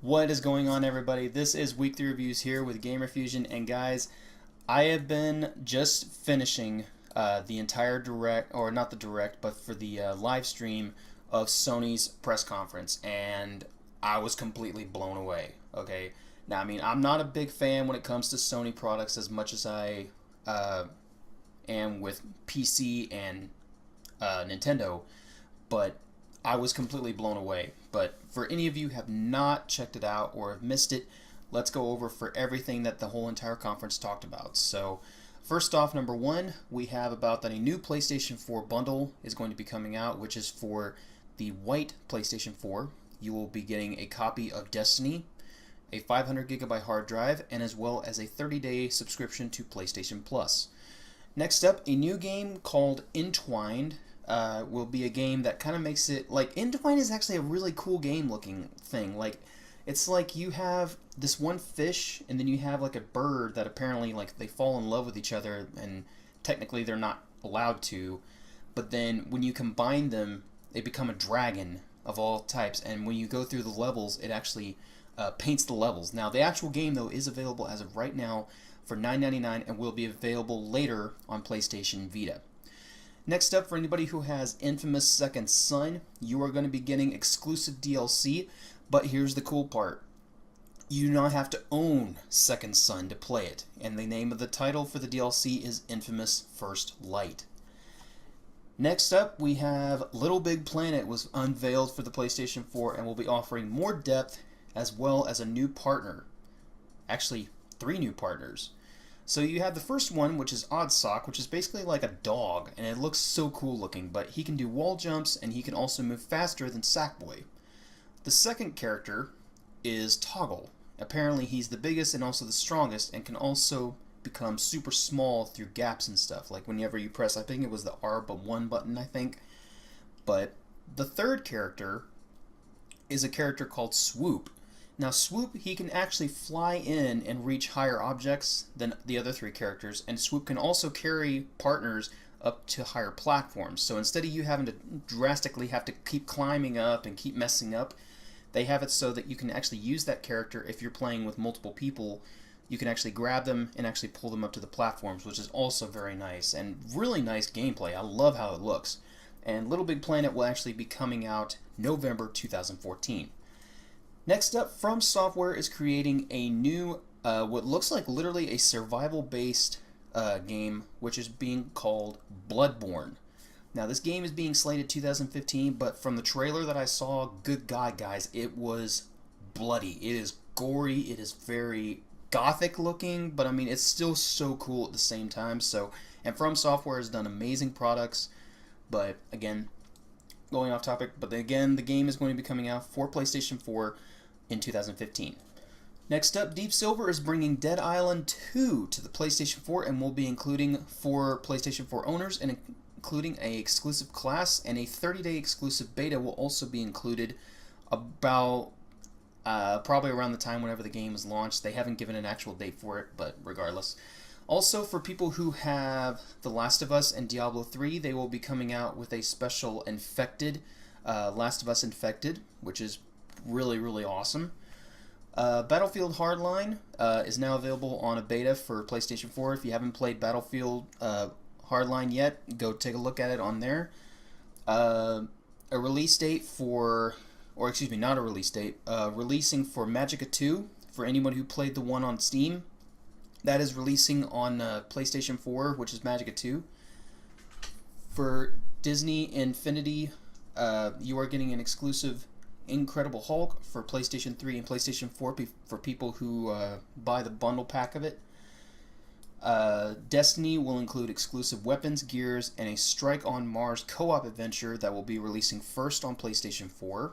What is going on, everybody? This is Weekly Reviews here with Gamer Fusion, and guys, I have been just finishing the entire direct, or not the direct, but for the live stream of Sony's press conference, and I was completely blown away. Okay, now I mean I'm not a big fan when it comes to Sony products as much as I am with PC and Nintendo, but I was completely blown away. But for any of you who have not checked it out or have missed it, let's go over for everything that the whole entire conference talked about. So first off, number one, we have about that a new PlayStation 4 bundle is going to be coming out, which is for the white PlayStation 4. You will be getting a copy of Destiny, a 500 gigabyte hard drive, and as well as a 30-day subscription to PlayStation Plus. Next up, a new game called Entwined will be a game that kind of makes it like Entwined is actually a really cool game looking thing. Like it's like you have this one fish and then you have like a bird that apparently like they fall in love with each other, and technically they're not allowed to, but then when you combine them they become a dragon of all types, and when you go through the levels it actually paints the levels. Now the actual game though is available as of right now for $9.99 and will be available later on PlayStation Vita. Next up, for anybody who has Infamous Second Son, you are going to be getting exclusive DLC, but here's the cool part. You do not have to own Second Son to play it, and the name of the title for the DLC is Infamous First Light. Next up, we have Little Big Planet was unveiled for the PlayStation 4 and will be offering more depth as well as a new partner. Actually, 3 new partners. So you have the first one, which is Oddsock, which is basically like a dog, and it looks so cool looking, but he can do wall jumps and he can also move faster than Sackboy. The second character is Toggle. Apparently he's the biggest and also the strongest, and can also become super small through gaps and stuff, like whenever you press, I think it was the R1 button, I think. But the third character is a character called Swoop. Now Swoop, he can actually fly in and reach higher objects than the other 3 characters, and Swoop can also carry partners up to higher platforms. So instead of you having to drastically have to keep climbing up and keep messing up, they have it so that you can actually use that character if you're playing with multiple people. You can actually grab them and actually pull them up to the platforms, which is also very nice and really nice gameplay. I love how it looks. And Little Big Planet will actually be coming out November 2014. Next up, From Software is creating a new, what looks like literally a survival-based game, which is being called Bloodborne. Now, this game is being slated 2015, but from the trailer that I saw, good God, guys, it was bloody. It is gory. It is very gothic looking, but I mean, it's still so cool at the same time. So, and From Software has done amazing products, but again, going off topic, but again, the game is going to be coming out for PlayStation 4 in 2015. Next up, Deep Silver is bringing Dead Island 2 to the PlayStation 4 and will be including for PlayStation 4 owners, and including a exclusive class, and a 30-day exclusive beta will also be included about probably around the time whenever the game is launched. They haven't given an actual date for it, but regardless. Also, for people who have The Last of Us and Diablo 3, they will be coming out with a special Infected, Last of Us Infected, which is really, really awesome. Battlefield Hardline is now available on a beta for PlayStation 4. If you haven't played Battlefield Hardline yet, go take a look at it on there. A release date for, or excuse me, not a release date, releasing for Magicka 2, for anyone who played the one on Steam. That is releasing on PlayStation 4, which is Magicka 2. For Disney Infinity, you are getting an exclusive Incredible Hulk for PlayStation 3 and PlayStation 4 for people who buy the bundle pack of it. Destiny will include exclusive weapons, gears, and a Strike on Mars co-op adventure that will be releasing first on PlayStation 4.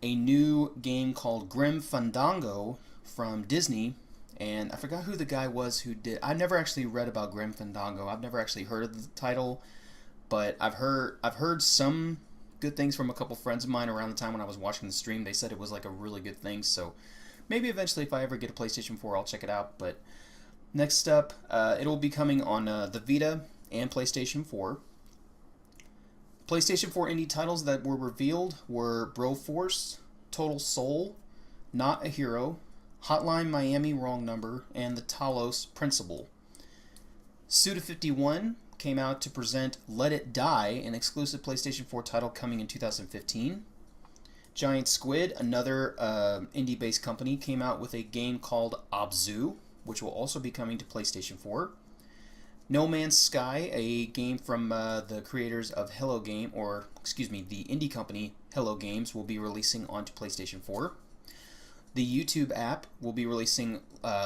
A new game called Grim Fandango from Disney, and I forgot who the guy was who did. I've never actually read about Grim Fandango. I've never actually heard of the title, but I've heard some good things from a couple friends of mine around the time when I was watching the stream. They said it was like a really good thing, so maybe eventually if I ever get a PlayStation 4 I'll check it out. But next up, it'll be coming on the Vita and PlayStation 4. PlayStation 4 indie titles that were revealed were Broforce, Total Soul, Not a Hero, Hotline Miami Wrong Number, and the Talos Principle. Suda51 came out to present Let It Die, an exclusive PlayStation 4 title coming in 2015. Giant Squid, another indie-based company, came out with a game called Abzu, which will also be coming to PlayStation 4. No Man's Sky, a game from the creators of Hello Game, or excuse me, the indie company Hello Games, will be releasing onto PlayStation 4. The YouTube app will be releasing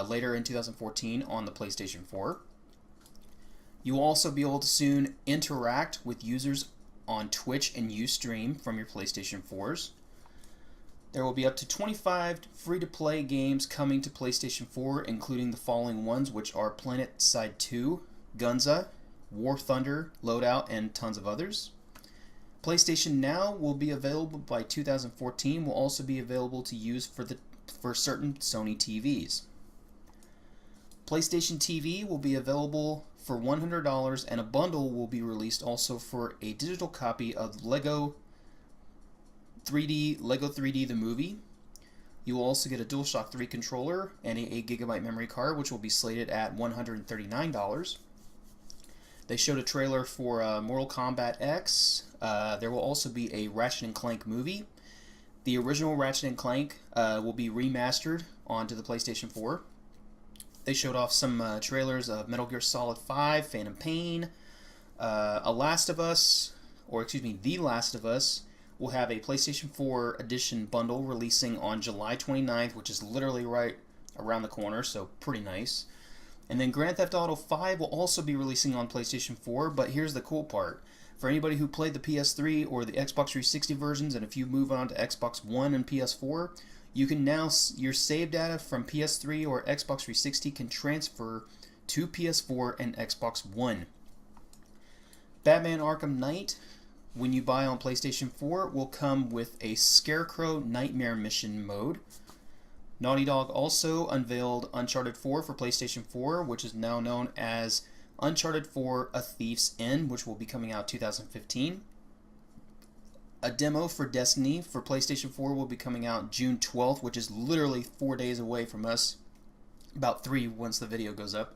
later in 2014 on the PlayStation 4. You will also be able to soon interact with users on Twitch and Ustream from your PlayStation 4s. There will be up to 25 free-to-play games coming to PlayStation 4, including the following ones, which are Planet Side 2, Gunza, War Thunder, Loadout, and tons of others. PlayStation Now will be available by 2014. Will also be available to use for certain Sony TVs. PlayStation TV will be available for $100, and a bundle will be released also for a digital copy of Lego 3D the movie. You will also get a DualShock 3 controller and a 8GB memory card, which will be slated at $139. They showed a trailer for Mortal Kombat X. There will also be a Ratchet & Clank movie. The original Ratchet & Clank will be remastered onto the PlayStation 4. They showed off some trailers of Metal Gear Solid 5, Phantom Pain, The Last of Us will have a PlayStation 4 edition bundle releasing on July 29th, which is literally right around the corner, so pretty nice. And then Grand Theft Auto 5 will also be releasing on PlayStation 4, but here's the cool part. For anybody who played the PS3 or the Xbox 360 versions, and if you move on to Xbox One and PS4, you can now, your save data from PS3 or Xbox 360 can transfer to PS4 and Xbox One. Batman Arkham Knight, when you buy on PlayStation 4, will come with a Scarecrow Nightmare Mission mode. Naughty Dog also unveiled Uncharted 4 for PlayStation 4, which is now known as Uncharted 4 A Thief's End, which will be coming out 2015. A demo for Destiny for PlayStation 4 will be coming out June 12th, which is literally 4 days away from us. About 3 once the video goes up.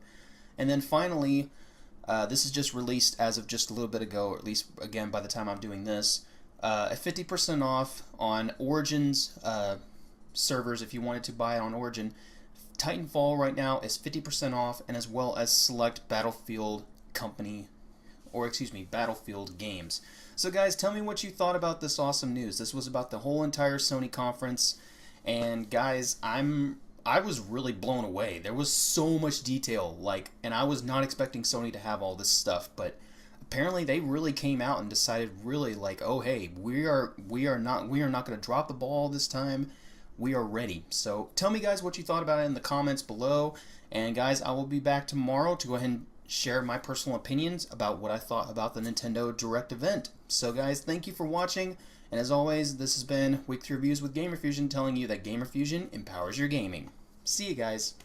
And then finally, this is just released as of just a little bit ago, or at least, again, by the time I'm doing this, a 50% off on Origin's servers if you wanted to buy on Origin. Titanfall right now is 50% off, and as well as select Battlefield games. So guys, tell me what you thought about this awesome news. This was about the whole entire Sony conference, and guys, I was really blown away. There was so much detail, and I was not expecting Sony to have all this stuff, but apparently they really came out and decided really oh hey, we are not going to drop the ball this time. We are ready. So tell me guys what you thought about it in the comments below, and guys, I will be back tomorrow to go ahead and share my personal opinions about what I thought about the Nintendo Direct event. So guys, thank you for watching, and as always, this has been Week 3 Reviews with Gamer Fusion, telling you that Gamer Fusion empowers your gaming. See you guys.